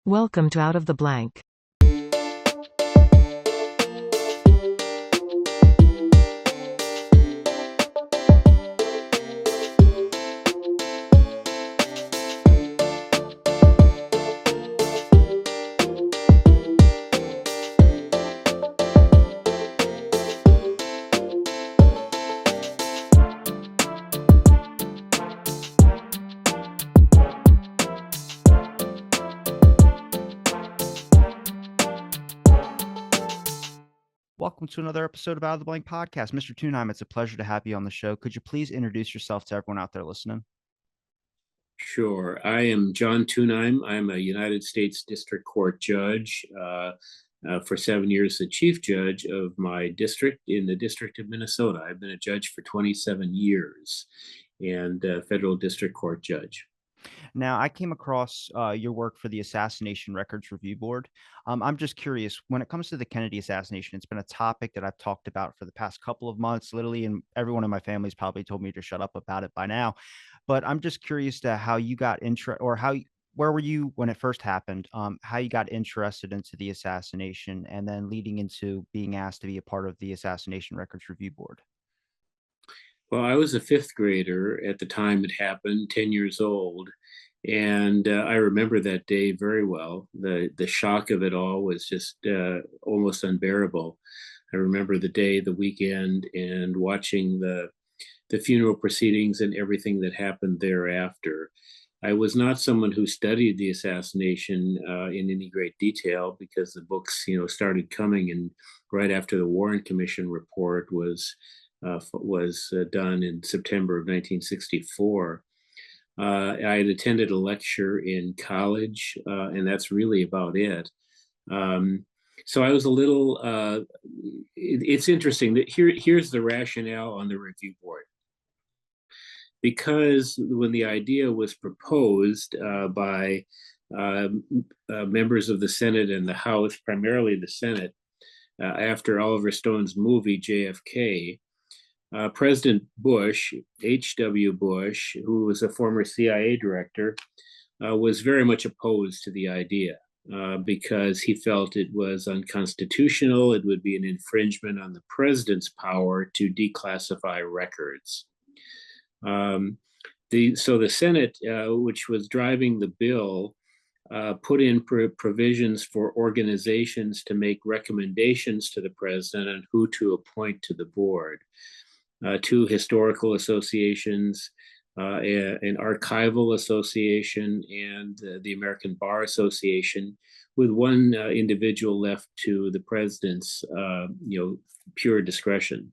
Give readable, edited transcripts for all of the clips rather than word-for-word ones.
Welcome to Out of the Blank. Welcome to another episode of Out of the Blank podcast. Mr. Tunheim, it's a pleasure to have you on the show. Could you please introduce yourself to everyone out there listening? Sure. I am John Tunheim. I'm a United States District Court judge, for 7 years, the chief judge of my district in the District of Minnesota. I've been a judge for 27 years and federal district court judge. Now, I came across your work for the Assassination Records Review Board. I'm just curious, when it comes to the Kennedy assassination, it's been a topic that I've talked about for the past couple of months, literally, and everyone in my family's probably told me to shut up about it by now. But I'm just curious to how you got where were you when it first happened? How you got interested into the assassination, and then leading into being asked to be a part of the Assassination Records Review Board. Well, I was a fifth grader at the time it happened, 10 years old. And I remember that day very well. The shock of it all was just almost unbearable. I remember the day, the weekend, and watching the funeral proceedings and everything that happened thereafter. I was not someone who studied the assassination in any great detail because the books, started coming, and right after the Warren Commission report was done in September of 1964. I had attended a lecture in college, and that's really about it. So I was a little. It's interesting that here's the rationale on the review board. Because when the idea was proposed by members of the Senate and the House, primarily the Senate, after Oliver Stone's movie JFK, President Bush, H.W. Bush, who was a former CIA director, was very much opposed to the idea because he felt it was unconstitutional. It would be an infringement on the president's power to declassify records. So the Senate, which was driving the bill, put in provisions for organizations to make recommendations to the president on who to appoint to the board. Two historical associations, an archival association, and the American Bar Association, with one individual left to the president's, pure discretion.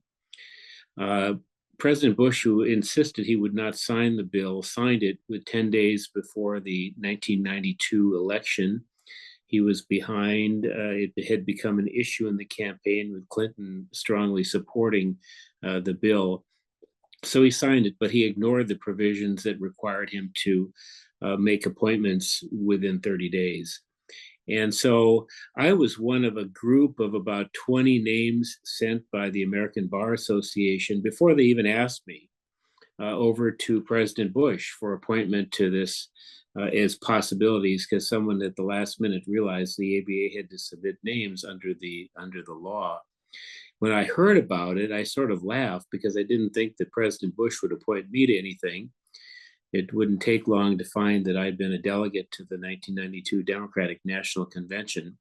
President Bush, who insisted he would not sign the bill, signed it with 10 days before the 1992 election. He was behind. It had become an issue in the campaign, with Clinton strongly supporting the bill. So he signed it, but he ignored the provisions that required him to make appointments within 30 days. And so I was one of a group of about 20 names sent by the American Bar Association before they even asked me over to President Bush for appointment to this as possibilities, because someone at the last minute realized the ABA had to submit names under the law. When I heard about it, I sort of laughed because I didn't think that President Bush would appoint me to anything. It wouldn't take long to find that I'd been a delegate to the 1992 Democratic National Convention.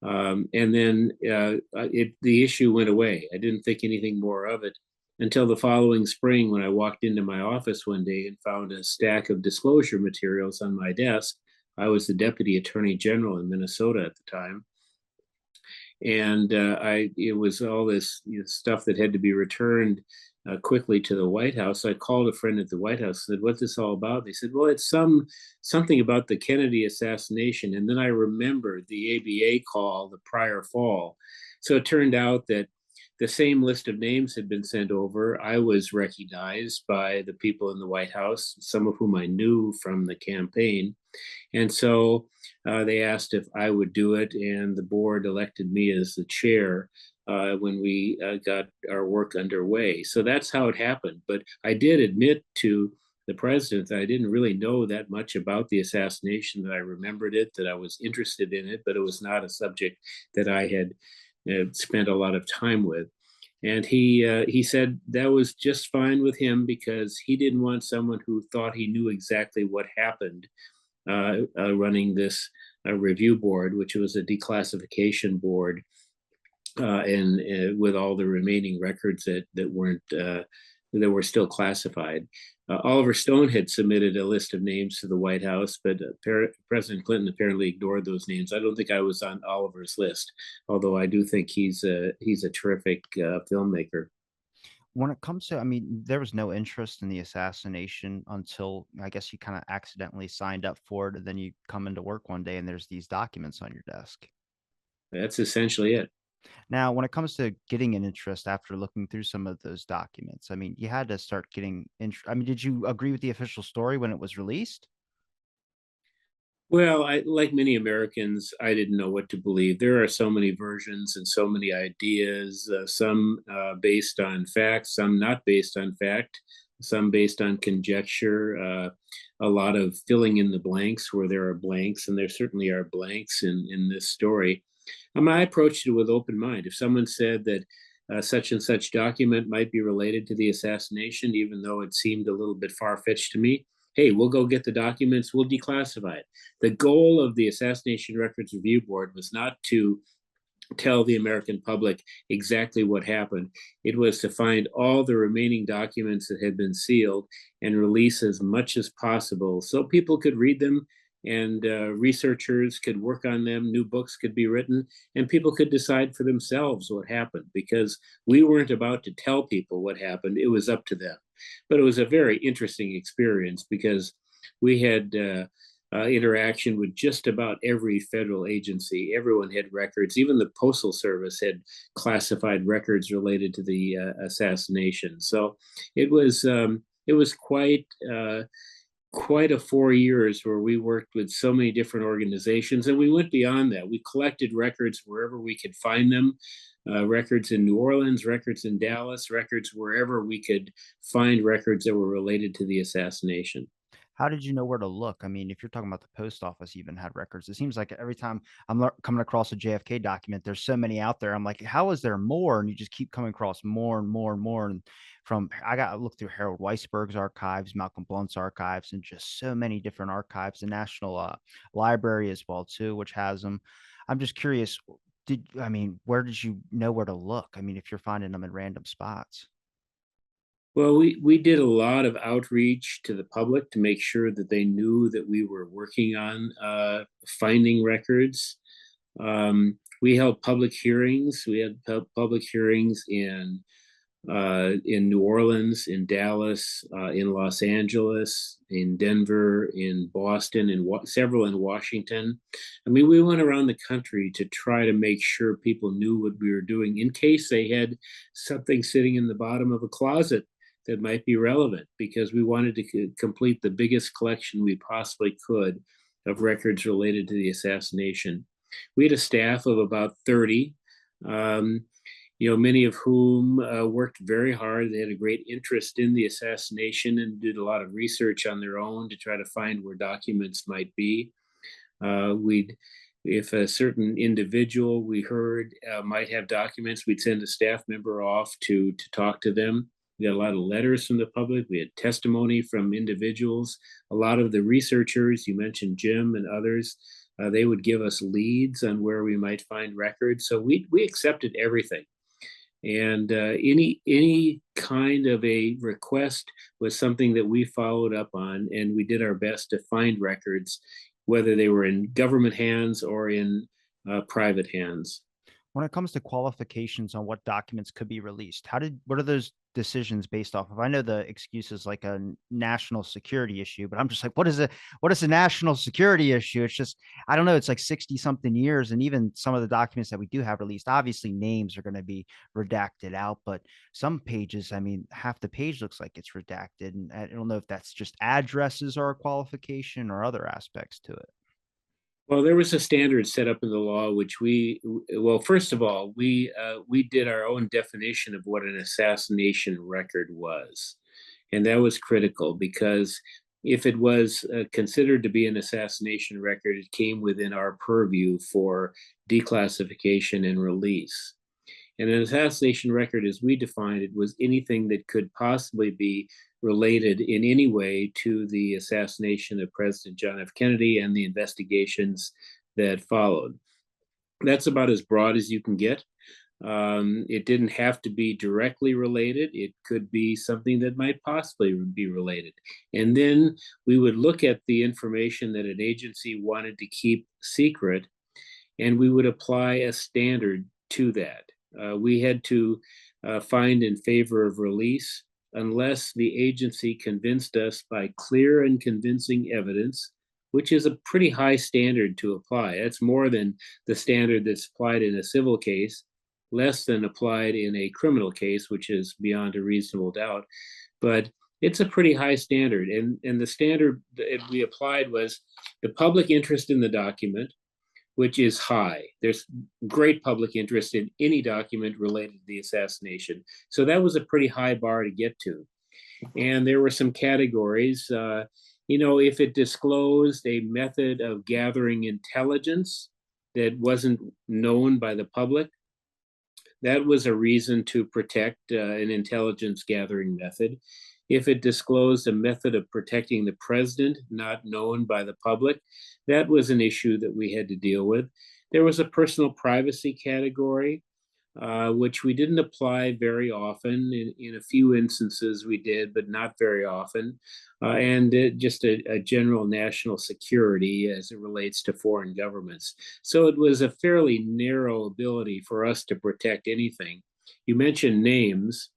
And then the issue went away. I didn't think anything more of it until the following spring, when I walked into my office one day and found a stack of disclosure materials on my desk. I was the Deputy Attorney General in Minnesota at the time. And it was all this stuff that had to be returned quickly to the White House. So I called a friend at the White House and said, "What's this all about?" They said, "Well, it's something about the Kennedy assassination." And then I remembered the ABA call the prior fall. So it turned out that the same list of names had been sent over. I was recognized by the people in the White House, some of whom I knew from the campaign. And so they asked if I would do it, and the board elected me as the chair when we got our work underway. So that's how it happened. But I did admit to the president, I didn't really know that much about the assassination, that I remembered it, that I was interested in it, but it was not a subject that I had spent a lot of time with. And he said that was just fine with him because he didn't want someone who thought he knew exactly what happened running this review board, which was a declassification board, and with all the remaining records that weren't that were still classified. Oliver Stone had submitted a list of names to the White House, but President Clinton apparently ignored those names. I don't think I was on Oliver's list, although I do think he's a terrific filmmaker. When it comes to, I mean, there was no interest in the assassination until I guess you kind of accidentally signed up for it, and then you come into work one day and there's these documents on your desk. That's essentially it. Now, when it comes to getting an interest after looking through some of those documents, I mean, you had to start getting I mean, did you agree with the official story when it was released? Well, like many Americans, I didn't know what to believe. There are so many versions and so many ideas, some based on facts, some not based on fact, some based on conjecture, a lot of filling in the blanks where there are blanks, and there certainly are blanks in this story. I approached it with open mind. If someone said that such and such document might be related to the assassination, even though it seemed a little bit far-fetched to me, hey, we'll go get the documents, we'll declassify it. The goal of the Assassination Records Review Board was not to tell the American public exactly what happened. It was to find all the remaining documents that had been sealed and release as much as possible so people could read them, and researchers could work on them, new books could be written, and people could decide for themselves what happened, because we weren't about to tell people what happened. It was up to them. But it was a very interesting experience because we had interaction with just about every federal agency. Everyone had records. Even the Postal Service had classified records related to the assassination. So it was quite a 4 years where we worked with so many different organizations, and we went beyond that. We collected records wherever we could find them, records in New Orleans, records in Dallas, records wherever we could find records that were related to the assassination. How did you know where to look? I mean, if you're talking about the post office even had records, it seems like every time I'm coming across a JFK document, there's so many out there. I'm like, how is there more? And you just keep coming across more and more and more. And from I got to look through Harold Weisberg's archives, Malcolm Blunt's archives, and just so many different archives. The National Library as well too, which has them. I'm just curious. I mean, where did you know where to look? I mean, if you're finding them in random spots. Well, we did a lot of outreach to the public to make sure that they knew that we were working on finding records. We held public hearings. We had public hearings in New Orleans, in Dallas, in Los Angeles, in Denver, in Boston, and several in Washington. I mean, we went around the country to try to make sure people knew what we were doing in case they had something sitting in the bottom of a closet that might be relevant, because we wanted to complete the biggest collection we possibly could of records related to the assassination. We had a staff of about 30. Many of whom worked very hard. They had a great interest in the assassination and did a lot of research on their own to try to find where documents might be. If a certain individual we heard might have documents, we'd send a staff member off to talk to them. We got a lot of letters from the public. We had testimony from individuals. A lot of the researchers, you mentioned Jim and others, they would give us leads on where we might find records. So we accepted everything. And any kind of a request was something that we followed up on, and we did our best to find records, whether they were in government hands or in private hands. When it comes to qualifications on what documents could be released, what are those decisions based off of? I know the excuse is like a national security issue, but I'm just like, what is a national security issue? It's just, I don't know. It's like 60 something years. And even some of the documents that we do have released, obviously names are going to be redacted out, but some pages, I mean, half the page looks like it's redacted. And I don't know if that's just addresses are a qualification or other aspects to it. Well, there was a standard set up in the law, which well, first of all, we did our own definition of what an assassination record was. And that was critical because if it was considered to be an assassination record, it came within our purview for declassification and release. And an assassination record, as we defined it, was anything that could possibly be related in any way to the assassination of President John F. Kennedy and the investigations that followed. That's about as broad as you can get. It didn't have to be directly related. It could be something that might possibly be related. And then we would look at the information that an agency wanted to keep secret, and we would apply a standard to that. We had to find in favor of release unless the agency convinced us by clear and convincing evidence, which is a pretty high standard to apply. It's more than the standard that's applied in a civil case, less than applied in a criminal case, which is beyond a reasonable doubt. But it's a pretty high standard. And the standard that we applied was the public interest in the document, which is high. There's great public interest in any document related to the assassination. So that was a pretty high bar to get to. And there were some categories. If it disclosed a method of gathering intelligence that wasn't known by the public, that was a reason to protect an intelligence gathering method. If it disclosed a method of protecting the president not known by the public, that was an issue that we had to deal with. There was a personal privacy category, which we didn't apply very often. In a few instances we did, but not very often. And just a general national security as it relates to foreign governments. So it was a fairly narrow ability for us to protect anything. You mentioned names.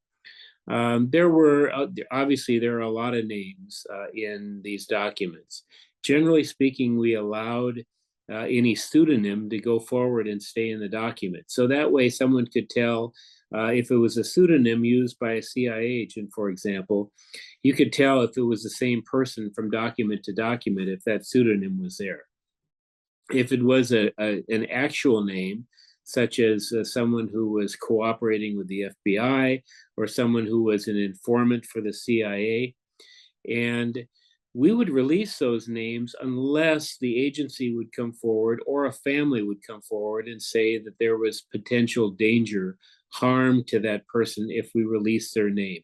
There are a lot of names in these documents. Generally speaking, we allowed any pseudonym to go forward and stay in the document. So that way someone could tell if it was a pseudonym used by a CIA agent, for example, you could tell if it was the same person from document to document if that pseudonym was there. If it was an actual name, such as someone who was cooperating with the FBI or someone who was an informant for the CIA. And we would release those names unless the agency would come forward or a family would come forward and say that there was potential danger, harm to that person if we released their name.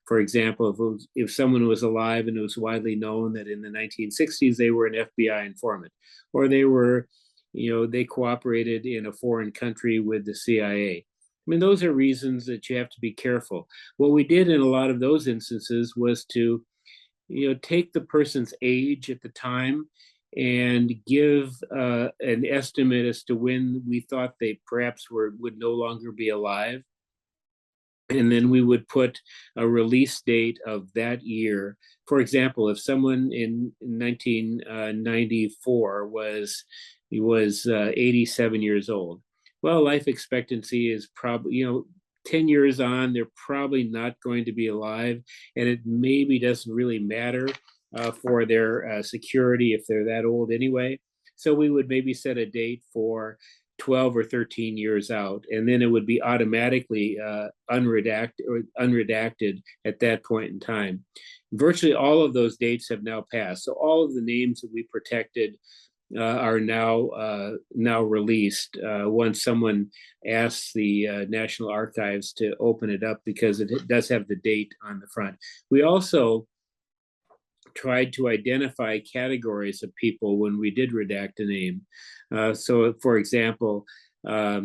For example, if someone was alive and it was widely known that in the 1960s they were an FBI informant, or they cooperated in a foreign country with the CIA. I mean, those are reasons that you have to be careful. What we did in a lot of those instances was to, take the person's age at the time and give an estimate as to when we thought they perhaps would no longer be alive. And then we would put a release date of that year. For example, if someone in 1994 was 87 years old, well, life expectancy is probably, 10 years on, they're probably not going to be alive. And it maybe doesn't really matter for their security if they're that old anyway. So we would maybe set a date for 12 or 13 years out, and then it would be automatically unredacted at that point in time. Virtually all of those dates have now passed. So all of the names that we protected are now released once someone asks the National Archives to open it up, because it does have the date on the front. We also tried to identify categories of people when we did redact a name. So, for example, a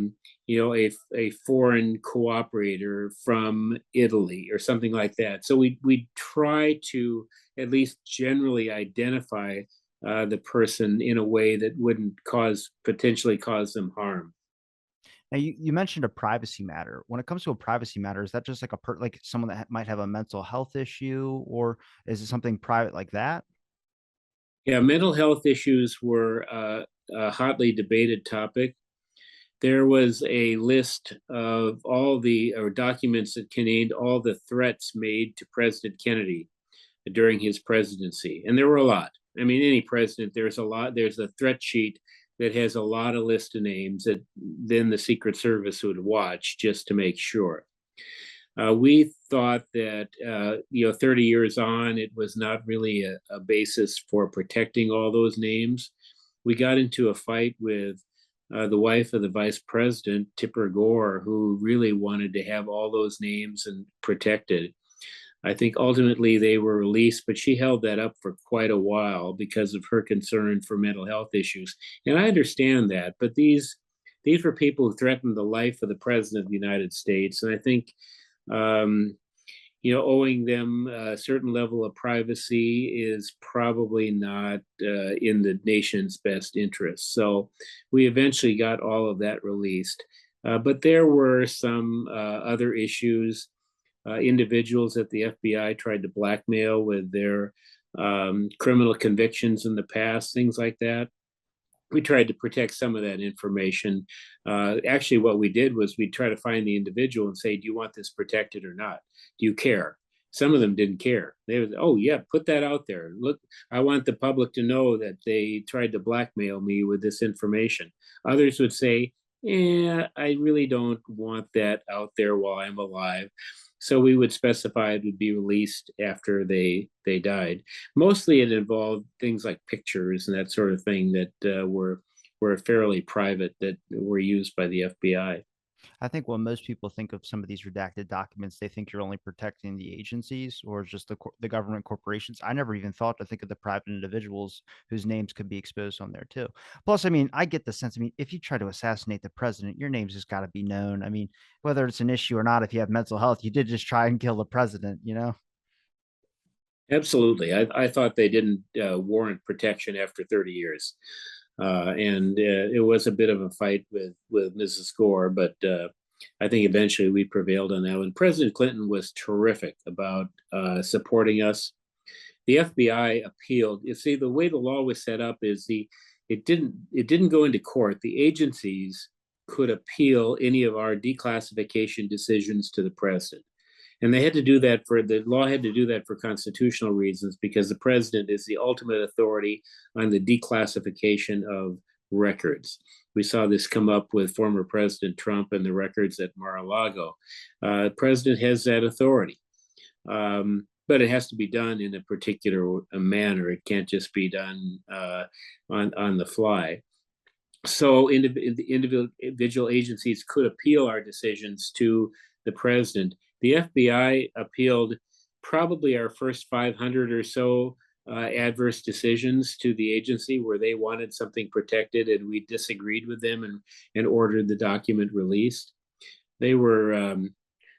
foreign cooperator from Italy or something like that. So we try to at least generally identify the person in a way that wouldn't potentially cause them harm. Now, you mentioned a privacy matter. When it comes to a privacy matter, is that just like like someone that might have a mental health issue, or is it something private like that? Yeah, mental health issues were a hotly debated topic. There was a list of documents that contained all the threats made to President Kennedy during his presidency, and there were a lot. I mean, any president, there's a threat sheet that has a lot of list of names that then the Secret Service would watch just to make sure. We thought that 30 years on, it was not really a basis for protecting all those names. We got into a fight with the wife of the vice president, Tipper Gore, who really wanted to have all those names and protected. I think ultimately they were released, but she held that up for quite a while because of her concern for mental health issues. And I understand that, but these were people who threatened the life of the president of the United States, and I think um, owing them a certain level of privacy is probably not in the nation's best interest. So we eventually got all of that released. But there were some other issues. Individuals at the FBI tried to blackmail with their criminal convictions in the past, things like that. We tried to protect some of that information. Actually, what we did was we try to find the individual and say, do you want this protected or not? Do you care? Some of them didn't care. They was, oh yeah, put that out there. Look, I want the public to know that they tried to blackmail me with this information. Others would say, yeah, I really don't want that out there while I'm alive. So we would specify it would be released after they died. Mostly it involved things like pictures and that sort of thing that were fairly private, that were used by the FBI. I think when most people think of some of these redacted documents, they think you're only protecting the agencies or just the government corporations. I never even thought to think of the private individuals whose names could be exposed on there too. Plus, I mean, I get the sense. I mean, if you try to assassinate the president, your name's just got to be known. I mean, whether it's an issue or not, if you have mental health, you did just try and kill the president. You know? Absolutely. I thought they didn't warrant protection after 30 years. And it was a bit of a fight with Mrs. Gore, but I think eventually we prevailed on that one. President Clinton was terrific about supporting us. The FBI appealed. You see, the way the law was set up is it didn't go into court. The agencies could appeal any of our declassification decisions to the president. And they had to do that the law had to do that for constitutional reasons, because the president is the ultimate authority on the declassification of records. We saw this come up with former President Trump and the records at Mar-a-Lago. The president has that authority, but it has to be done in a particular manner. It can't just be done on the fly. So individual agencies could appeal our decisions to the president. The FBI appealed probably our first 500 or so adverse decisions to the agency where they wanted something protected, and we disagreed with them and ordered the document released. They were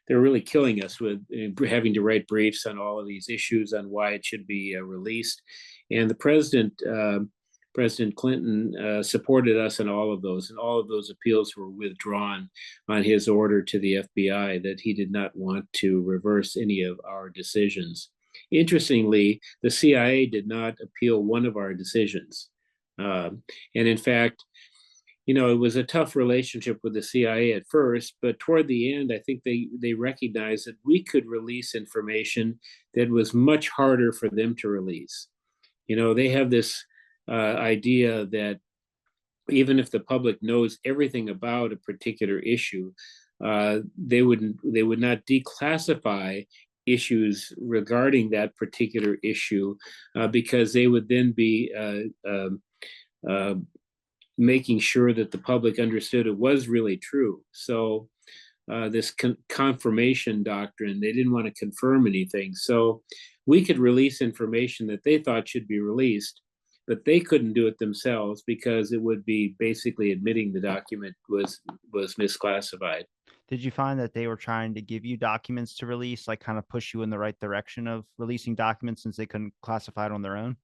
really killing us with having to write briefs on all of these issues on why it should be released. And the President Clinton supported us in all of those, and all of those appeals were withdrawn on his order to the FBI that he did not want to reverse any of our decisions. Interestingly, the CIA did not appeal one of our decisions. And in fact, it was a tough relationship with the CIA at first, but toward the end, I think they recognized that we could release information that was much harder for them to release. They have this idea that even if the public knows everything about a particular issue, they would not declassify issues regarding that particular issue because they would then be making sure that the public understood it was really true. So this confirmation doctrine, they didn't want to confirm anything. So we could release information that they thought should be released, but they couldn't do it themselves because it would be basically admitting the document was misclassified. Did you find that they were trying to give you documents to release, like kind of push you in the right direction of releasing documents since they couldn't classify it on their own?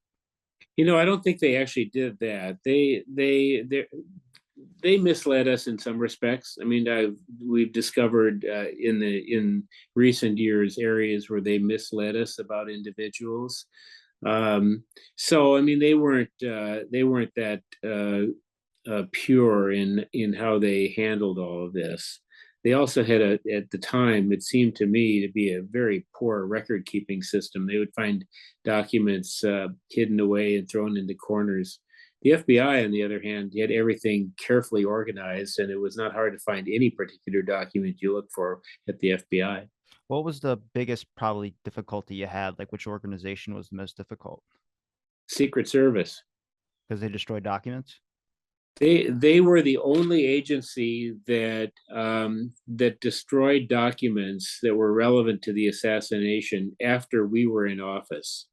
I don't think they actually did that. They misled us in some respects. I mean, we've discovered in recent years areas where they misled us about individuals. So I mean, they weren't that pure in how they handled all of this. They also had at the time, it seemed to me to be a very poor record keeping system. They would find documents hidden away and thrown into corners. The FBI, on the other hand, had everything carefully organized, and it was not hard to find any particular document you look for at the FBI. What was the biggest probably difficulty you had? Like which organization was the most difficult? Secret Service. Because they destroyed documents? They were the only agency that that destroyed documents that were relevant to the assassination after we were in office.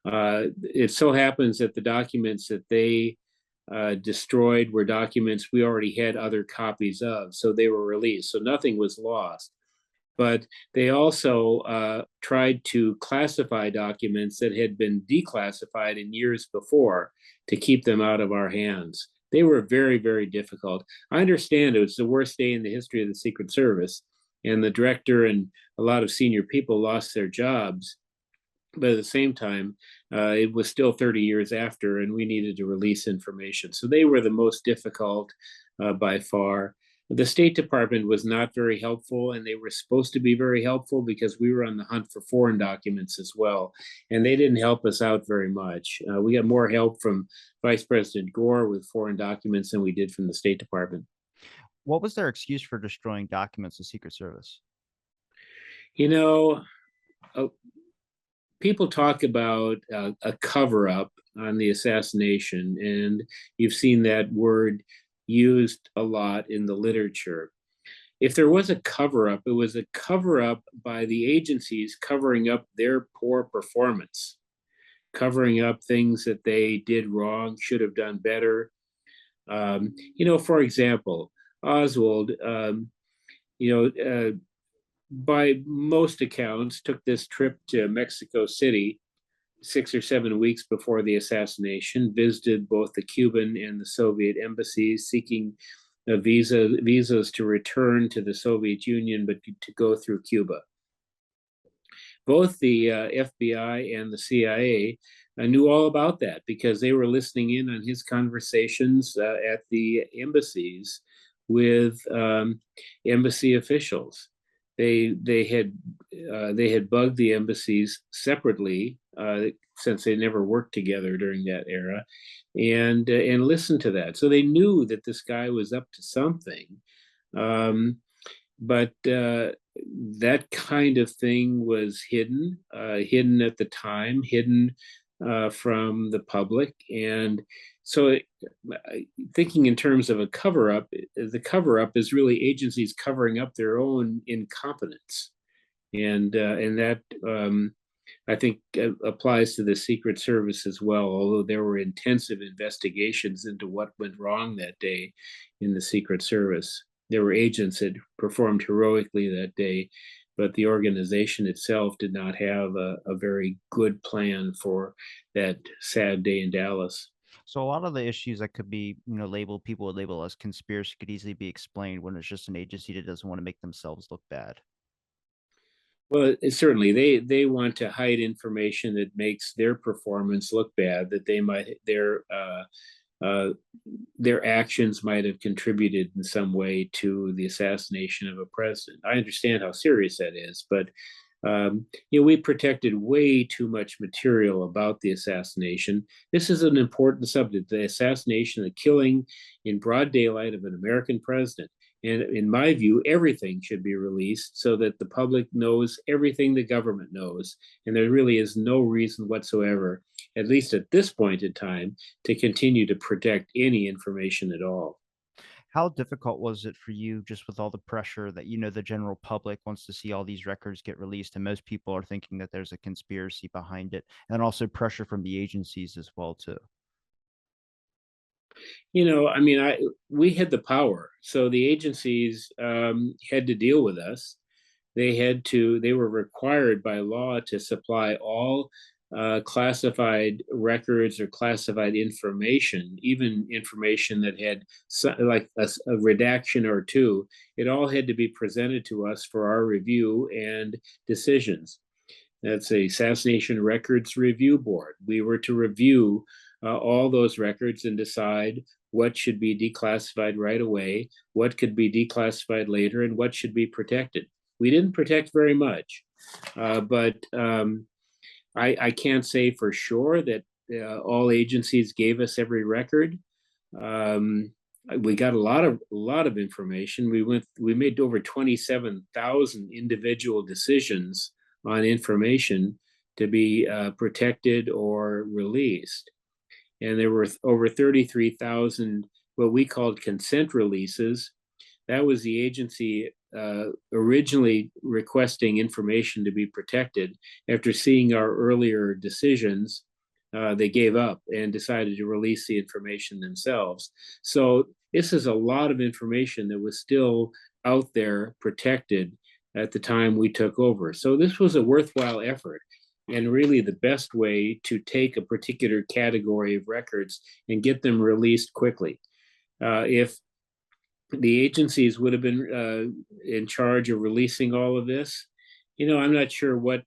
It so happens that the documents that they destroyed were documents we already had other copies of, so they were released. So nothing was lost. But they also tried to classify documents that had been declassified in years before to keep them out of our hands. They were very, very difficult. I understand it was the worst day in the history of the Secret Service, and the director and a lot of senior people lost their jobs. But at the same time, it was still 30 years after, and we needed to release information. So they were the most difficult by far. The State Department was not very helpful, and they were supposed to be very helpful because we were on the hunt for foreign documents as well. And they didn't help us out very much. We got more help from Vice President Gore with foreign documents than we did from the State Department. What was their excuse for destroying documents of Secret Service? You know, uh, people talk about a cover up on the assassination, and you've seen that word used a lot in the literature. If there was a cover up, it was a cover up by the agencies covering up their poor performance, covering up things that they did wrong, should have done better. For example, Oswald, by most accounts, took this trip to Mexico City 6 or 7 weeks before the assassination, visited both the Cuban and the Soviet embassies, seeking visas to return to the Soviet Union, but to go through Cuba. Both the FBI and the CIA knew all about that because they were listening in on his conversations at the embassies with embassy officials. They had bugged the embassies separately since they never worked together during that era, and listened to that. So they knew that this guy was up to something. But that kind of thing was hidden at the time, hidden from the public. And so thinking in terms of a cover up, the cover up is really agencies covering up their own incompetence. And that I think applies to the Secret Service as well, although there were intensive investigations into what went wrong that day in the Secret Service. There were agents that performed heroically that day, but the organization itself did not have a very good plan for that sad day in Dallas. So a lot of the issues that could be, labeled people would label as conspiracy could easily be explained when it's just an agency that doesn't want to make themselves look bad. Well, certainly they want to hide information that makes their performance look bad, that they might their actions might have contributed in some way to the assassination of a president. I understand how serious that is, but we protected way too much material about the assassination. This is an important subject: the assassination, the killing in broad daylight of an American president. And in my view, everything should be released so that the public knows everything the government knows. And there really is no reason whatsoever, at least at this point in time, to continue to protect any information at all. How difficult was it for you just with all the pressure that, the general public wants to see all these records get released and most people are thinking that there's a conspiracy behind it, and also pressure from the agencies as well too? We had the power, so the agencies had to deal with us. They were required by law to supply all classified records or classified information, even information that had like a redaction or two. It all had to be presented to us for our review and decisions. That's the Assassination Records Review Board. We were to review all those records and decide what should be declassified right away, what could be declassified later, and what should be protected. We didn't protect very much, but I can't say for sure that all agencies gave us every record. we got a lot of information. We made over 27,000 individual decisions on information to be protected or released, and there were over 33,000 what we called consent releases. That was the agency originally requesting information to be protected. After seeing our earlier decisions, they gave up and decided to release the information themselves. So this is a lot of information that was still out there protected at the time we took over. So this was a worthwhile effort and really the best way to take a particular category of records and get them released quickly. If the agencies would have been in charge of releasing all of this, I'm not sure what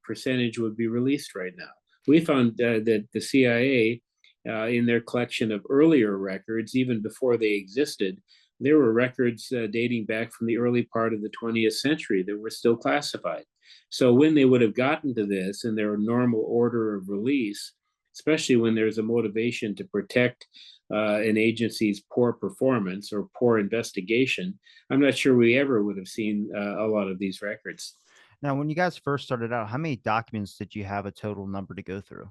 percentage would be released right now. We found that the CIA, in their collection of earlier records, even before they existed, there were records dating back from the early part of the 20th century that were still classified. So when they would have gotten to this in their normal order of release, especially when there's a motivation to protect an agency's poor performance or poor investigation, I'm not sure we ever would have seen a lot of these records. Now, when you guys first started out, how many documents did you have a total number to go through?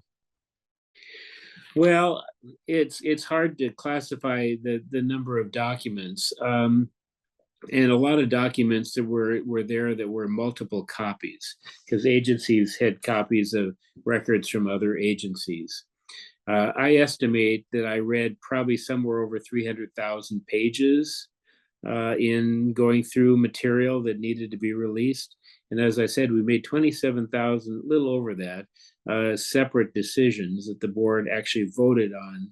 Well, it's hard to classify the number of documents, and a lot of documents that were there that were multiple copies because agencies had copies of records from other agencies. I estimate that I read probably somewhere over 300,000 pages in going through material that needed to be released. And as I said, we made 27,000, a little over that, separate decisions that the board actually voted on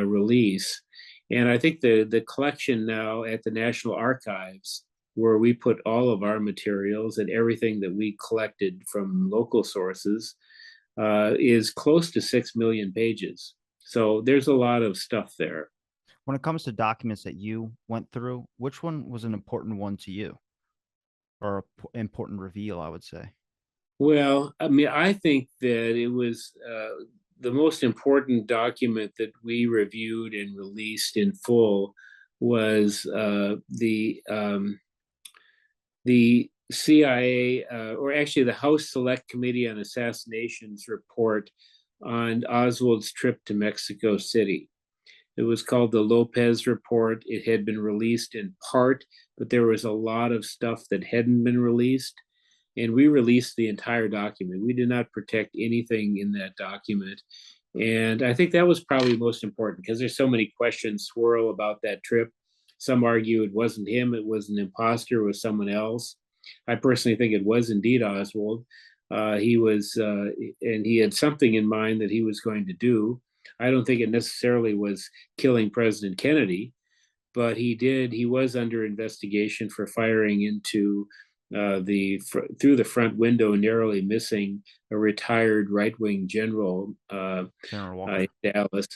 release. And I think the collection now at the National Archives, where we put all of our materials and everything that we collected from local sources, is close to 6 million pages. So there's a lot of stuff there. When it comes to documents that you went through, which one was an important one to you, or important reveal, I would say? Well, I mean, I think that it was the most important document that we reviewed and released in full was the CIA, or actually the House Select Committee on Assassinations report on Oswald's trip to Mexico City. It was called the Lopez Report. It had been released in part, but there was a lot of stuff that hadn't been released. And we released the entire document. We did not protect anything in that document. And I think that was probably most important because there's so many questions swirl about that trip. Some argue it wasn't him, it was an imposter, it was someone else. I personally think it was indeed Oswald. And he had something in mind that he was going to do. I don't think it necessarily was killing President Kennedy, but he was under investigation for firing into through the front window, narrowly missing a retired right-wing general General Walker. in Dallas,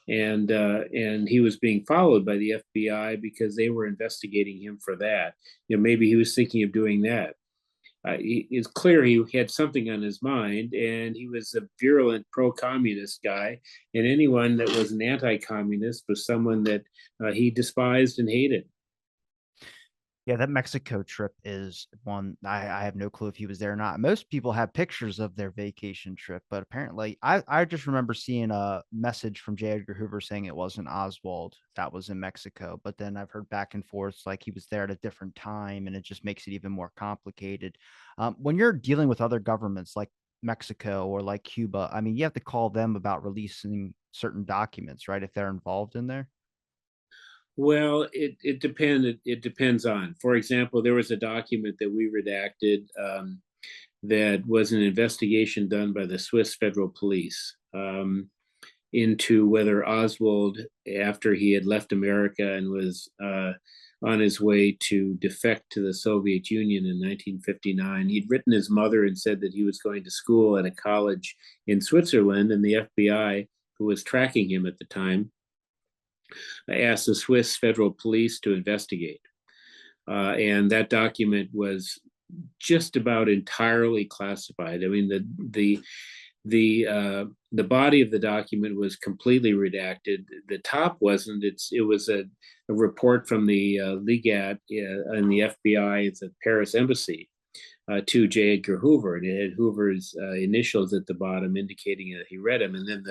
and he was being followed by the FBI because they were investigating him for that. Maybe he was thinking of doing that. It's clear he had something on his mind, and he was a virulent pro-communist guy, and anyone that was an anti-communist was someone that he despised and hated. Yeah, that Mexico trip is one I have no clue if he was there or not. Most people have pictures of their vacation trip, but apparently I just remember seeing a message from J. Edgar Hoover saying it wasn't Oswald that was in Mexico. But then I've heard back and forth like he was there at a different time, and it just makes it even more complicated. When you're dealing with other governments like Mexico or like Cuba, I mean, you have to call them about releasing certain documents, right? If they're involved in there. Well, it depends on. For example, there was a document that we redacted that was an investigation done by the Swiss Federal Police into whether Oswald, after he had left America and was on his way to defect to the Soviet Union in 1959, he'd written his mother and said that he was going to school at a college in Switzerland, and the FBI, who was tracking him at the time, asked the Swiss Federal Police to investigate. And that document was just about entirely classified. I mean, the body of the document was completely redacted. The top wasn't. It was a report from the legat in the FBI at the Paris embassy to J. Edgar Hoover, and it had Hoover's initials at the bottom, indicating that he read them. And then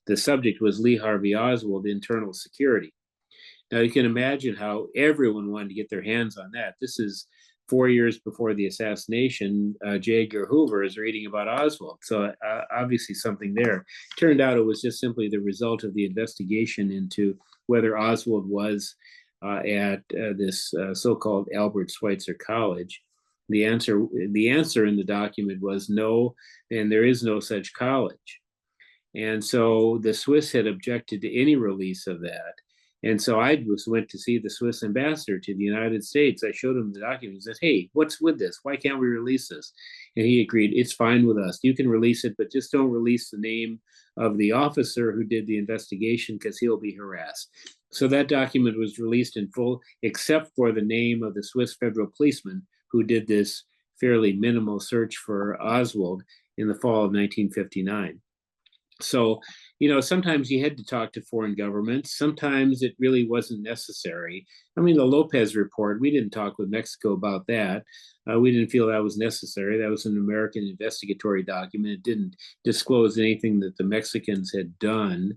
the subject was Lee Harvey Oswald, Internal Security. Now you can imagine how everyone wanted to get their hands on that. This is 4 years before the assassination. J. Edgar Hoover is reading about Oswald, so obviously something there. Turned out it was just simply the result of the investigation into whether Oswald was at this so-called Albert Schweitzer College. The answer in the document was no, and there is no such college. And so the Swiss had objected to any release of that. And so I went to see the Swiss ambassador to the United States. I showed him the document. He said, "Hey, what's with this? Why can't we release this?" And he agreed, "It's fine with us. You can release it, but just don't release the name of the officer who did the investigation because he'll be harassed." So that document was released in full, except for the name of the Swiss federal policeman who did this fairly minimal search for Oswald in the fall of 1959. So, sometimes you had to talk to foreign governments. Sometimes it really wasn't necessary. I mean, the Lopez report, we didn't talk with Mexico about that. We didn't feel that was necessary. That was an American investigatory document. It didn't disclose anything that the Mexicans had done.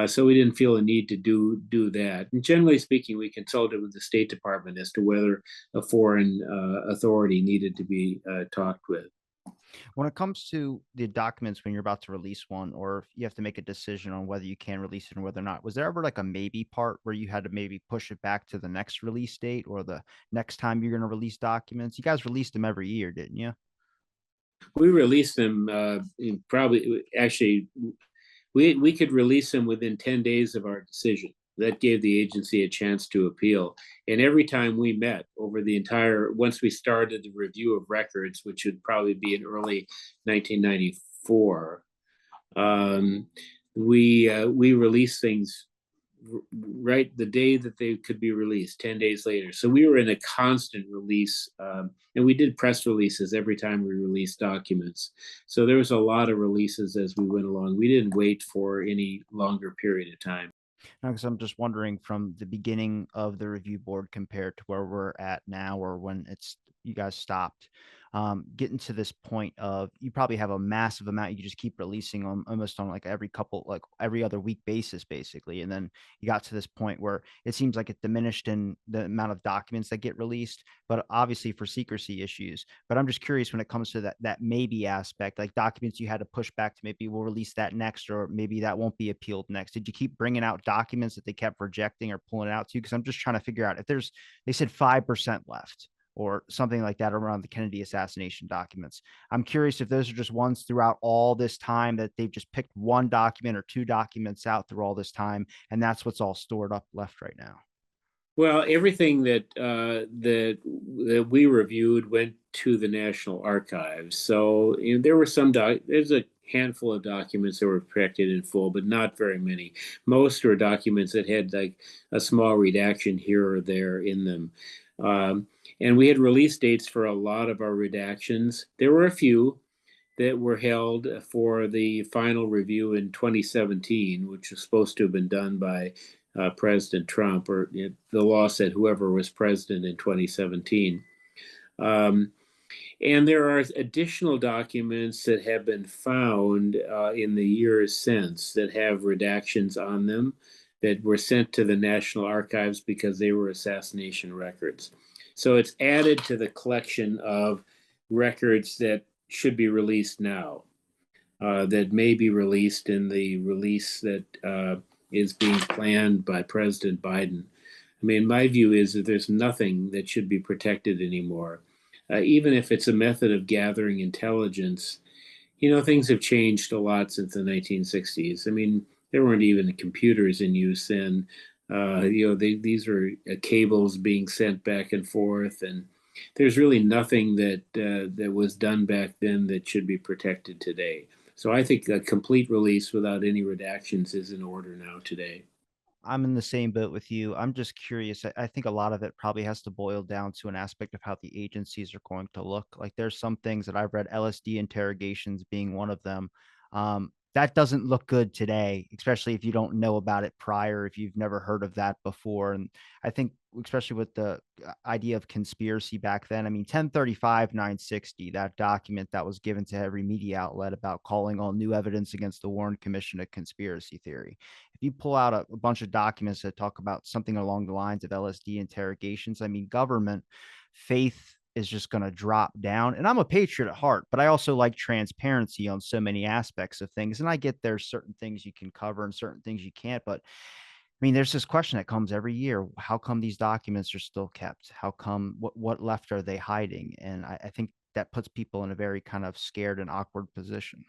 So we didn't feel a need to do that. And generally speaking, we consulted with the State Department as to whether a foreign authority needed to be talked with. When it comes to the documents when you're about to release one, or if you have to make a decision on whether you can release it and whether or not, was there ever like a maybe part where you had to maybe push it back to the next release date or the next time you're going to release documents? You guys released them every year, didn't you? We released them probably actually we could release them within 10 days of our decision. That gave the agency a chance to appeal. And every time we met over the once we started the review of records, which would probably be in early 1994, we released things right the day that they could be released, 10 days later. So we were in a constant release, and we did press releases every time we released documents. So there was a lot of releases as we went along. We didn't wait for any longer period of time. Because I'm just wondering from the beginning of the review board compared to where we're at now or when it's you guys stopped, getting to this point of you probably have a massive amount you just keep releasing on almost on like like every other week basis, basically. And then you got to this point where it seems like it diminished in the amount of documents that get released, but obviously for secrecy issues. But I'm just curious when it comes to that maybe aspect, like documents you had to push back to maybe we'll release that next, or maybe that won't be appealed next. Did you keep bringing out documents that they kept rejecting or pulling it out to you? Because I'm just trying to figure out if they said 5% left or something like that around the Kennedy assassination documents. I'm curious if those are just ones throughout all this time that they've just picked one document or two documents out through all this time, and that's what's all stored up left right now. Well, everything that we reviewed went to the National Archives. So there were there's a handful of documents that were protected in full, but not very many. Most were documents that had like a small redaction here or there in them. And we had release dates for a lot of our redactions. There were a few that were held for the final review in 2017, which was supposed to have been done by President Trump, or the law said whoever was president in 2017. And there are additional documents that have been found in the years since that have redactions on them that were sent to the National Archives because they were assassination records. So it's added to the collection of records that should be released now, that may be released in the release that is being planned by President Biden. I mean, my view is that there's nothing that should be protected anymore. Even if it's a method of gathering intelligence, things have changed a lot since the 1960s. I mean, there weren't even computers in use then. These are cables being sent back and forth, and there's really nothing that was done back then that should be protected today. So I think a complete release without any redactions is in order now today. I'm in the same boat with you. I'm just curious. I think a lot of it probably has to boil down to an aspect of how the agencies are going to look. Like there's some things that I've read, LSD interrogations being one of them. That doesn't look good today, especially if you don't know about it prior, if you've never heard of that before. And I think, especially with the idea of conspiracy back then, I mean, 1035 960, that document that was given to every media outlet about calling all new evidence against the Warren Commission a conspiracy theory. If you pull out a bunch of documents that talk about something along the lines of LSD interrogations, I mean, government faith is just going to drop down. And I'm a patriot at heart, but I also like transparency on so many aspects of things. And I get there's certain things you can cover and certain things you can't. But I mean, there's this question that comes every year. How come these documents are still kept? How come what left are they hiding? And I think that puts people in a very kind of scared and awkward position.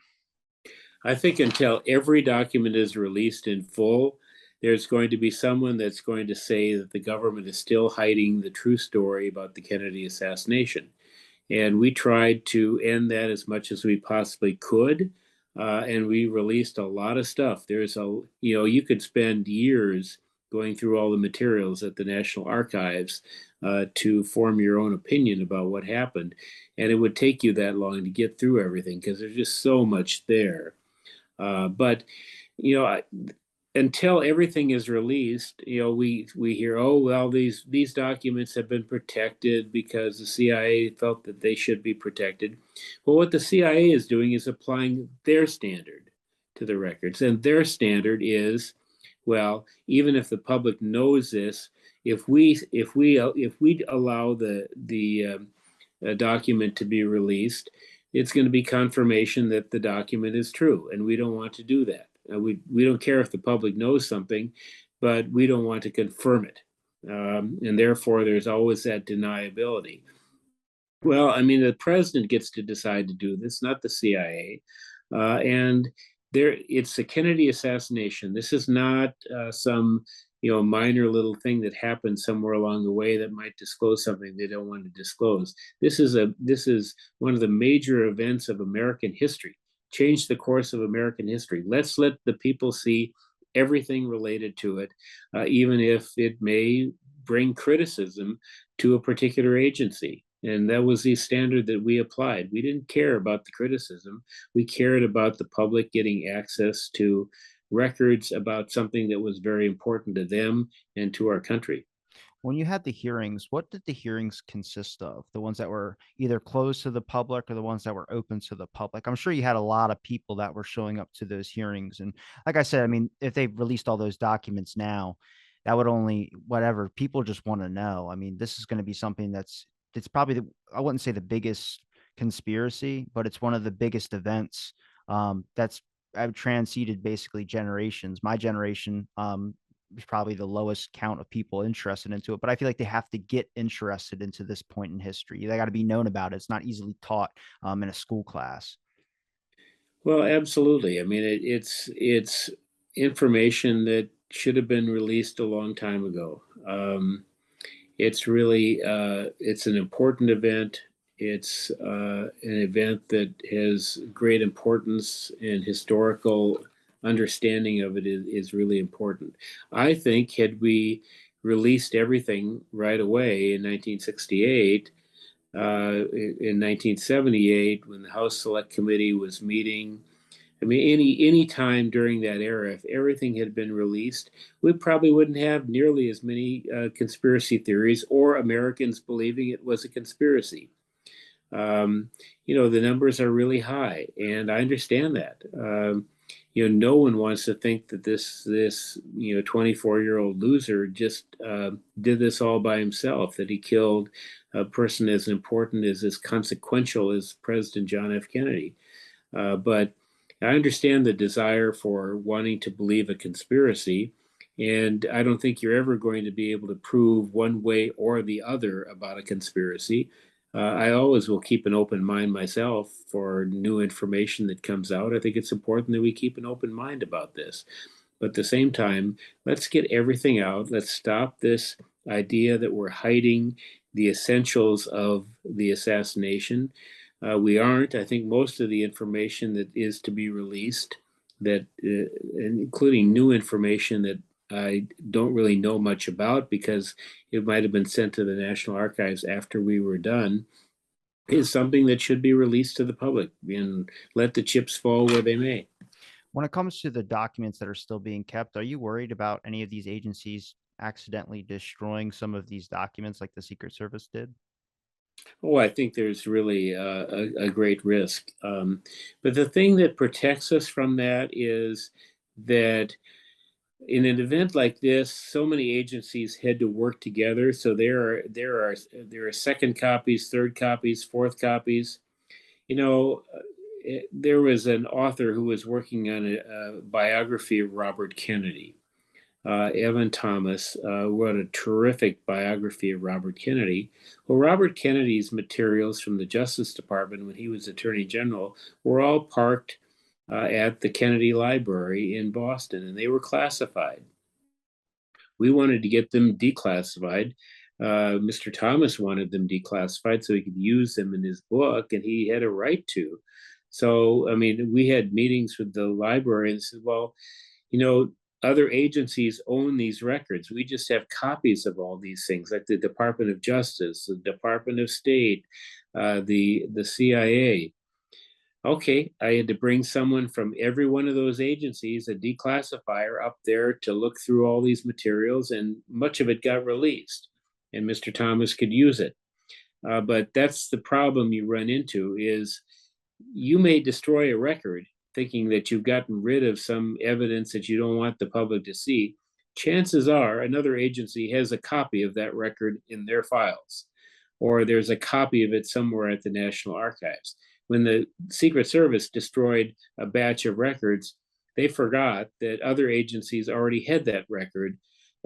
I think until every document is released in full, there's going to be someone that's going to say that the government is still hiding the true story about the Kennedy assassination. And we tried to end that as much as we possibly could. And we released a lot of stuff. You could spend years going through all the materials at the National Archives to form your own opinion about what happened. And it would take you that long to get through everything because there's just so much there. But you know, until everything is released, we hear, oh well, these documents have been protected because the CIA felt that they should be protected. Well, what the CIA is doing is applying their standard to the records, and their standard is, well, even if the public knows this, if we allow the document to be released, it's going to be confirmation that the document is true, and we don't want to do that. We don't care if the public knows something, but we don't want to confirm it, and therefore there's always that deniability. Well, I mean, the president gets to decide to do this, not the CIA, and it's the Kennedy assassination. This is not some minor little thing that happened somewhere along the way that might disclose something they don't want to disclose. This is one of the major events of American history. Changed the course of American history. Let's let the people see everything related to it, even if it may bring criticism to a particular agency. And that was the standard that we applied. We didn't care about the criticism. We cared about the public getting access to records about something that was very important to them and to our country. When you had the hearings, what did the hearings consist of? The ones that were either closed to the public or the ones that were open to the public? I'm sure you had a lot of people that were showing up to those hearings. And like I said, I mean, if they released all those documents now, that would only whatever people just want to know. I mean, this is going to be something it's probably I wouldn't say the biggest conspiracy, but it's one of the biggest events that's I've transcended basically generations. My generation, probably the lowest count of people interested into it. But I feel like they have to get interested into this point in history. They got to be known about it. It's not easily taught in a school class. Well, absolutely. I mean, it's information that should have been released a long time ago. It's really it's an important event. It's an event that has great importance, and historical understanding of it is really important. I think had we released everything right away in 1968, in 1978, when the House Select Committee was meeting, I mean, any time during that era, if everything had been released, we probably wouldn't have nearly as many conspiracy theories or Americans believing it was a conspiracy. The numbers are really high, and I understand that. No one wants to think that this 24-year-old loser just did this all by himself, that he killed a person as important, as consequential as President John F. Kennedy. But I understand the desire for wanting to believe a conspiracy, and I don't think you're ever going to be able to prove one way or the other about a conspiracy. I always will keep an open mind myself for new information that comes out. I think it's important that we keep an open mind about this. But at the same time, let's get everything out. Let's stop this idea that we're hiding the essentials of the assassination. We aren't. I think most of the information that is to be released, that including new information that I don't really know much about because it might have been sent to the National Archives after we were done, is something that should be released to the public and let the chips fall where they may. When it comes to the documents that are still being kept, are you worried about any of these agencies accidentally destroying some of these documents like the Secret Service did? Oh, I think there's really a great risk. But the thing that protects us from that is that in an event like this, so many agencies had to work together. So there are second copies, third copies, fourth copies. You know, there was an author who was working on a biography of Robert Kennedy. Evan Thomas wrote a terrific biography of Robert Kennedy. Well, Robert Kennedy's materials from the Justice Department when he was Attorney General were all parked at the Kennedy Library in Boston, and they were classified. We wanted to get them declassified. Mr. Thomas wanted them declassified so he could use them in his book, and he had a right to. So, I mean, we had meetings with the library and said, well, you know, other agencies own these records. We just have copies of all these things, like the Department of Justice, the Department of State, the CIA. Okay, I had to bring someone from every one of those agencies, a declassifier, up there to look through all these materials, and much of it got released, and Mr. Thomas could use it. But that's the problem you run into is you may destroy a record thinking that you've gotten rid of some evidence that you don't want the public to see. Chances are another agency has a copy of that record in their files, or there's a copy of it somewhere at the National Archives. When the Secret Service destroyed a batch of records, they forgot that other agencies already had that record,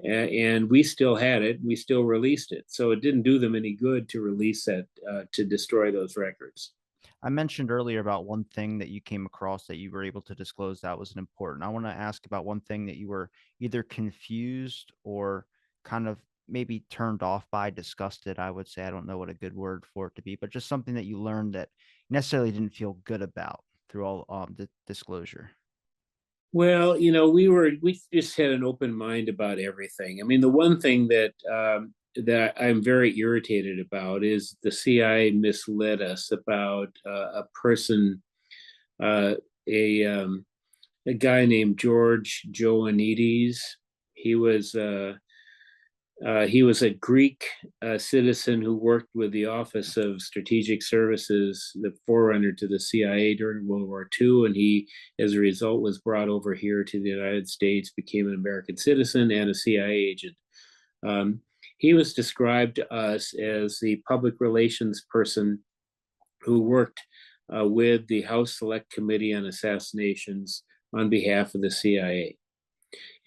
and we still had it. We still released it. So it didn't do them any good to release that, to destroy those records. I mentioned earlier about one thing that you came across that you were able to disclose that was important. I want to ask about one thing that you were either confused or kind of maybe turned off by, disgusted, I would say. I don't know what a good word for it to be, but just something that you learned that necessarily didn't feel good about through all the disclosure. Well, we just had an open mind about everything. I mean, the one thing that I'm very irritated about is the CIA misled us about a person, uh, a a guy named George Joannides. He was he was a Greek citizen who worked with the Office of Strategic Services, the forerunner to the CIA during World War II. And he, as a result, was brought over here to the United States, became an American citizen and a CIA agent. Um, he was described to us as the public relations person who worked with the House Select Committee on Assassinations on behalf of the CIA.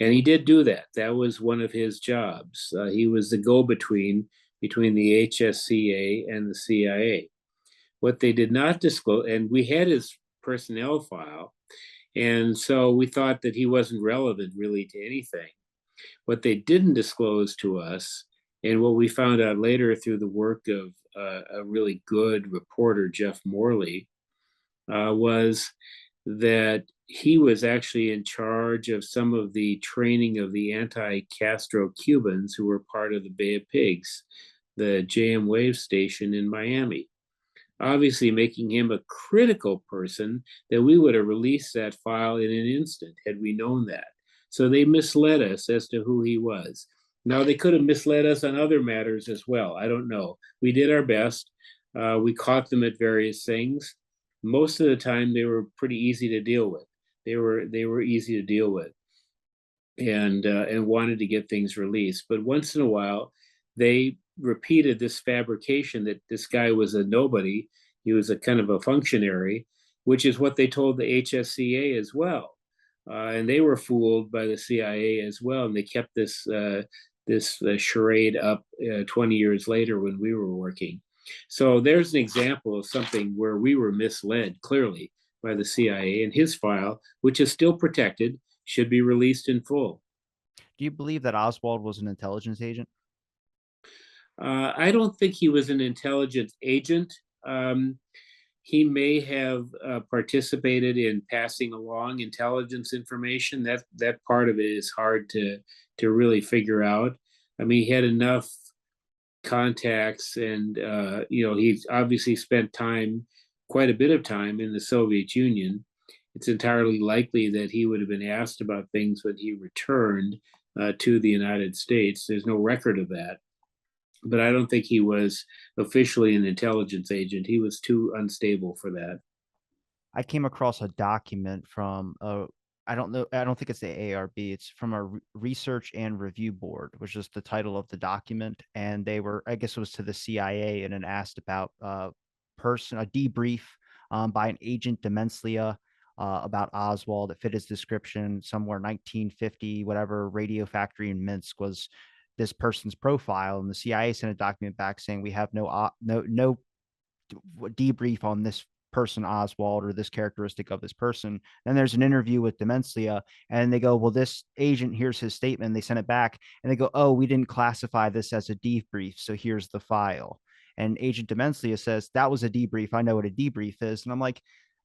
And he did do that. That was one of his jobs. He was the go-between between the HSCA and the CIA. What they did not disclose, and we had his personnel file, and so we thought that he wasn't relevant really to anything. What they didn't disclose to us, and what we found out later through the work of a really good reporter, Jeff Morley, was that he was actually in charge of some of the training of the anti-Castro Cubans who were part of the Bay of Pigs, the JM Wave station in Miami, obviously making him a critical person that we would have released that file in an instant had we known that. So they misled us as to who he was. Now, they could have misled us on other matters as well. I don't know. We did our best. We caught them at various things. Most of the time, they were pretty easy to deal with. They were easy to deal with, and wanted to get things released. But once in a while, they repeated this fabrication that this guy was a nobody. He was a kind of a functionary, which is what they told the HSCA as well. And they were fooled by the CIA as well, and they kept this charade up 20 years later when we were working. So there's an example of something where we were misled clearly by the CIA, and his file, which is still protected, should be released in full. Do you believe that Oswald was an intelligence agent? I don't think he was an intelligence agent. Um, he may have participated in passing along intelligence information. That part of it is hard to really figure out. I mean, he had enough contacts, and he's obviously spent time, quite a bit of time, in the Soviet Union, it's entirely likely that he would have been asked about things when he returned to the United States. There's no record of that, but I don't think he was officially an intelligence agent. He was too unstable for that. I came across a document from I don't know, I don't think it's the ARB. It's from a Research and Review Board, which is the title of the document. And they were, I guess it was to the CIA, and it asked about a debrief by an agent Demenslia about Oswald that fit his description somewhere 1950, whatever radio factory in Minsk was this person's profile. And the CIA sent a document back saying we have no debrief on this person Oswald or this characteristic of this person. Then there's an interview with Dementia, and they go, well, this agent, here's his statement. They send it back, and they go, oh, we didn't classify this as a debrief, so here's the file. And Agent Dementia says, that was a debrief. I know what a debrief is. And I'm like,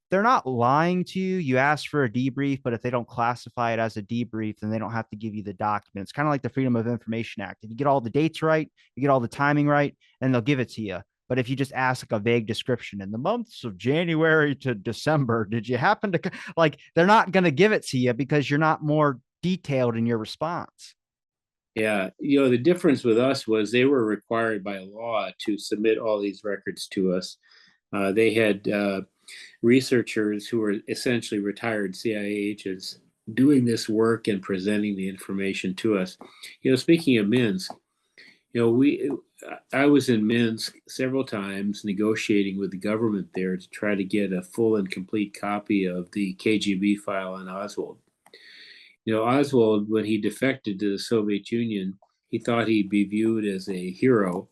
they're not lying to you. You asked for a debrief, but if they don't classify it as a debrief, then they don't have to give you the document. It's kind of like the Freedom of Information Act. If you get all the dates right, you get all the timing right, and they'll give it to you. But if you just ask like a vague description in the months of January to December, did you happen to like, they're not going to give it to you because you're not more detailed in your response. Yeah, the difference with us was they were required by law to submit all these records to us. They had researchers who were essentially retired CIA agents doing this work and presenting the information to us. Speaking of Minsk, I was in Minsk several times negotiating with the government there to try to get a full and complete copy of the KGB file on Oswald. Oswald, when he defected to the Soviet Union, he thought he'd be viewed as a hero,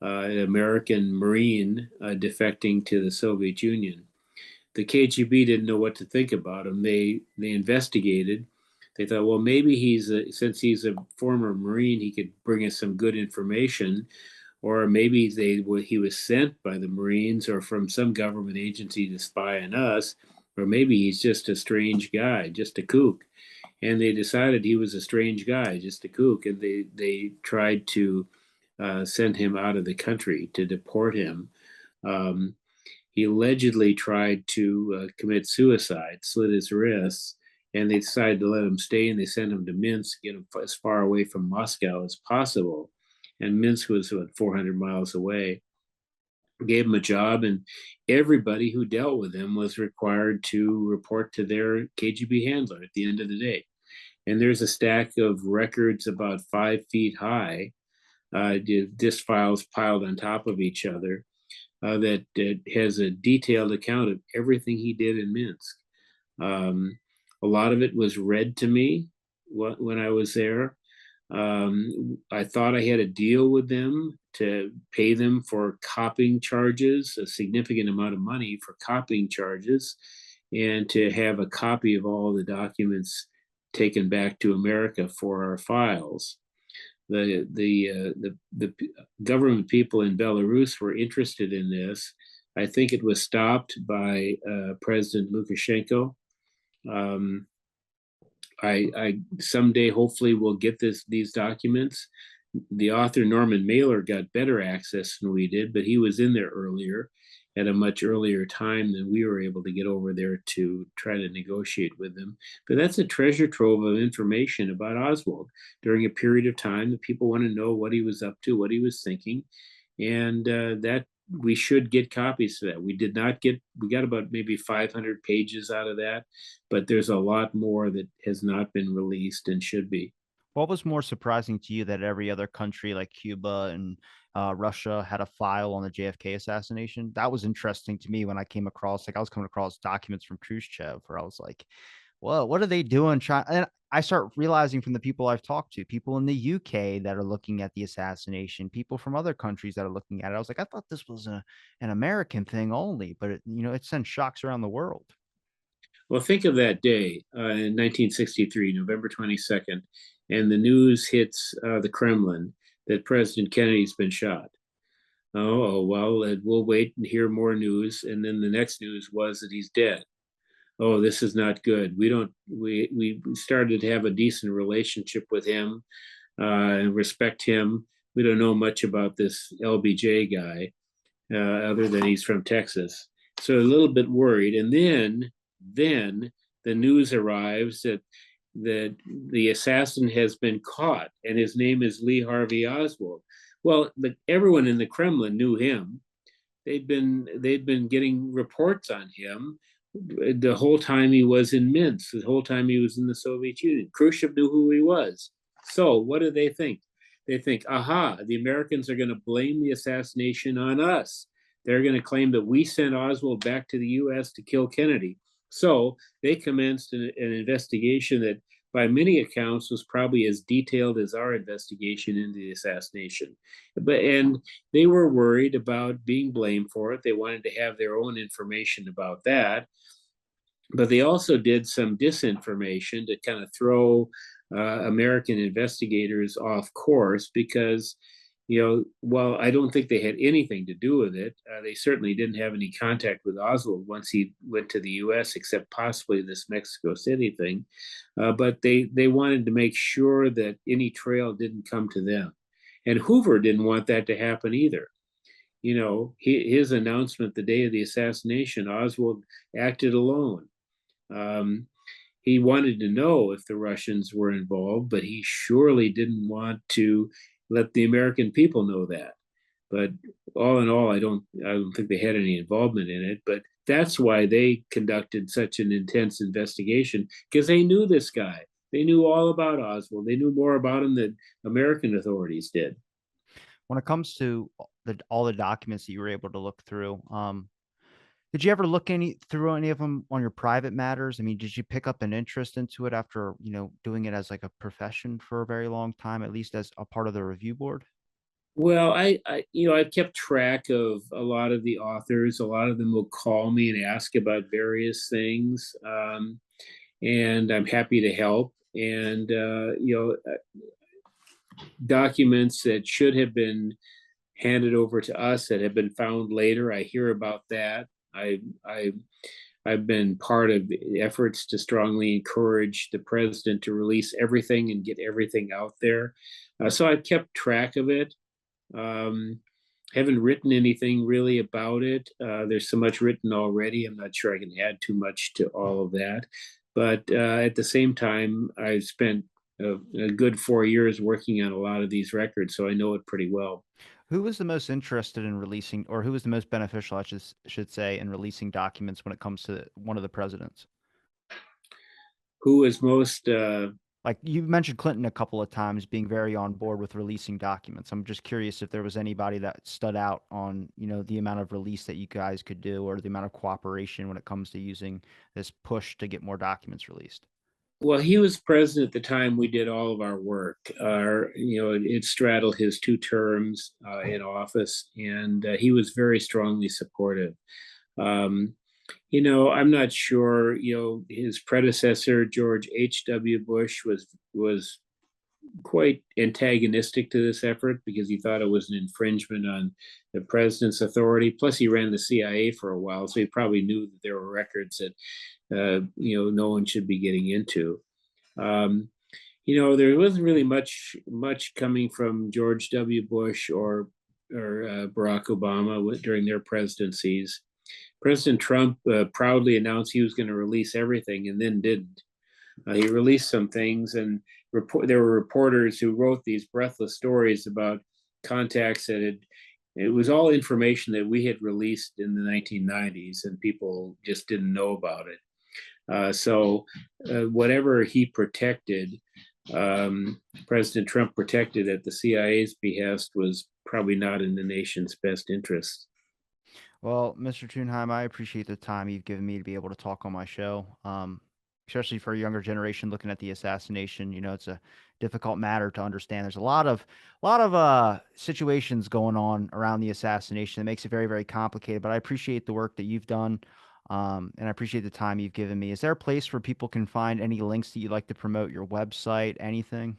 an American Marine defecting to the Soviet Union. The KGB didn't know what to think about him. They investigated. They thought, well, maybe since he's a former Marine, he could bring us some good information, or maybe he was sent by the Marines or from some government agency to spy on us, or maybe he's just a strange guy, just a kook. And they decided he was a strange guy, just a kook, and they tried to send him out of the country, to deport him. He allegedly tried to commit suicide, slit his wrists, and they decided to let him stay, and they sent him to Minsk, get him as far away from Moscow as possible. And Minsk was 400 miles away. Gave him a job, and everybody who dealt with him was required to report to their KGB handler at the end of the day. And there's a stack of records about 5 feet high, disk files piled on top of each other, that has a detailed account of everything he did in Minsk. A lot of it was read to me when I was there. I thought I had a deal with them to pay them for copying charges, a significant amount of money for copying charges, and to have a copy of all the documents taken back to America for our files. The government people in Belarus were interested in this. I think it was stopped by President Lukashenko. I someday hopefully will get these documents. The author Norman Mailer got better access than we did, but he was in there earlier at a much earlier time than we were able to get over there to try to negotiate with them. But that's a treasure trove of information about Oswald during a period of time that people want to know what he was up to, what he was thinking, and that we should get copies of that. We got about maybe 500 pages out of that, but there's a lot more that has not been released and should be. What was more surprising to you, that every other country like Cuba and Russia had a file on the JFK assassination? That was interesting to me when I came across, like I was coming across documents from Khrushchev where I was like, well, what are they doing? And I start realizing from the people I've talked to, people in the UK that are looking at the assassination, people from other countries that are looking at it. I was like, I thought this was an American thing only, but it sends shocks around the world. Well, think of that day in 1963, November 22nd, and the news hits the Kremlin that President Kennedy's been shot. Oh, well, we'll wait and hear more news. And then the next news was that he's dead. Oh, this is not good. We started to have a decent relationship with him and respect him. We don't know much about this LBJ guy other than he's from Texas. So a little bit worried. And then Then the news arrives that the assassin has been caught, and his name is Lee Harvey Oswald. Well, everyone in the Kremlin knew him. They'd been getting reports on him the whole time he was in Minsk, the whole time he was in the Soviet Union. Khrushchev knew who he was. So what do they think? They think, aha, the Americans are going to blame the assassination on us. They're going to claim that we sent Oswald back to the US to kill Kennedy. So they commenced an investigation that, by many accounts, was probably as detailed as our investigation into the assassination. And they were worried about being blamed for it. They wanted to have their own information about that. But they also did some disinformation to kind of throw American investigators off course, because, while I don't think they had anything to do with it, they certainly didn't have any contact with Oswald once he went to the US, except possibly this Mexico City thing. But they wanted to make sure that any trail didn't come to them. And Hoover didn't want that to happen either. His announcement the day of the assassination, Oswald acted alone. He wanted to know if the Russians were involved, but he surely didn't want to let the American people know that. But all in all, I don't think they had any involvement in it. But that's why they conducted such an intense investigation, because they knew this guy. They knew all about Oswald. They knew more about him than American authorities did. When it comes to all the documents that you were able to look through, did you ever look through any of them on your private matters? I mean, did you pick up an interest into it after, doing it as like a profession for a very long time, at least as a part of the review board? Well, I've kept track of a lot of the authors. A lot of them will call me and ask about various things, and I'm happy to help. And documents that should have been handed over to us that have been found later, I hear about that. I've been part of efforts to strongly encourage the president to release everything and get everything out there. So I've kept track of it. Haven't written anything really about it. There's so much written already. I'm not sure I can add too much to all of that. But at the same time, I've spent a good 4 years working on a lot of these records, so I know it pretty well. Who was the most interested in releasing, or who was the most beneficial, I should say, in releasing documents when it comes to one of the presidents? Who is most Like you mentioned Clinton a couple of times being very on board with releasing documents. I'm just curious if there was anybody that stood out on, the amount of release that you guys could do, or the amount of cooperation when it comes to using this push to get more documents released. Well, he was president at the time we did all of our work. It straddled his 2 terms in office, and he was very strongly supportive. I'm not sure. His predecessor, George H.W. Bush, was quite antagonistic to this effort because he thought it was an infringement on the president's authority. Plus, he ran the CIA for a while, so he probably knew that there were records that no one should be getting into. There wasn't really much coming from George W. Bush or Barack Obama during their presidencies. President Trump proudly announced he was going to release everything and then didn't. He released some things, and there were reporters who wrote these breathless stories about contacts it was all information that we had released in the 1990s, and people just didn't know about it. So whatever he protected, President Trump protected at the CIA's behest, was probably not in the nation's best interest. Well, Mr. Tunheim, I appreciate the time you've given me to be able to talk on my show. Especially for a younger generation looking at the assassination, it's a difficult matter to understand. There's a lot of situations going on around the assassination that makes it very, very complicated. But I appreciate the work that you've done, and I appreciate the time you've given me. Is there a place where people can find any links that you'd like to promote, your website, anything?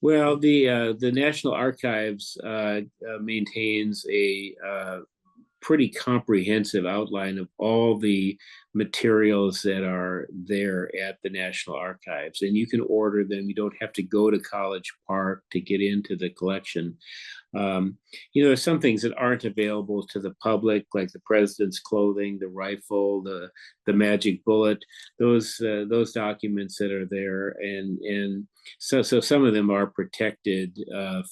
Well, the National Archives maintains a pretty comprehensive outline of all the materials that are there at the National Archives, and you can order them. You don't have to go to College Park to get into the collection. Um, there's some things that aren't available to the public, like the president's clothing, the rifle, the magic bullet. Those documents that are there, and so some of them are protected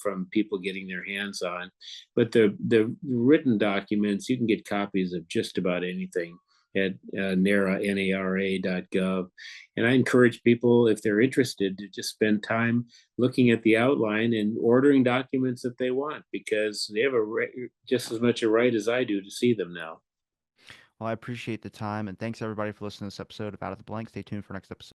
from people getting their hands on, but the written documents, you can get copies of just about anything at NARA.gov. And I encourage people, if they're interested, to just spend time looking at the outline and ordering documents that they want, because they have just as much a right as I do to see them now. Well, I appreciate the time, and thanks everybody for listening to this episode of Out of the Blank. Stay tuned for next episode.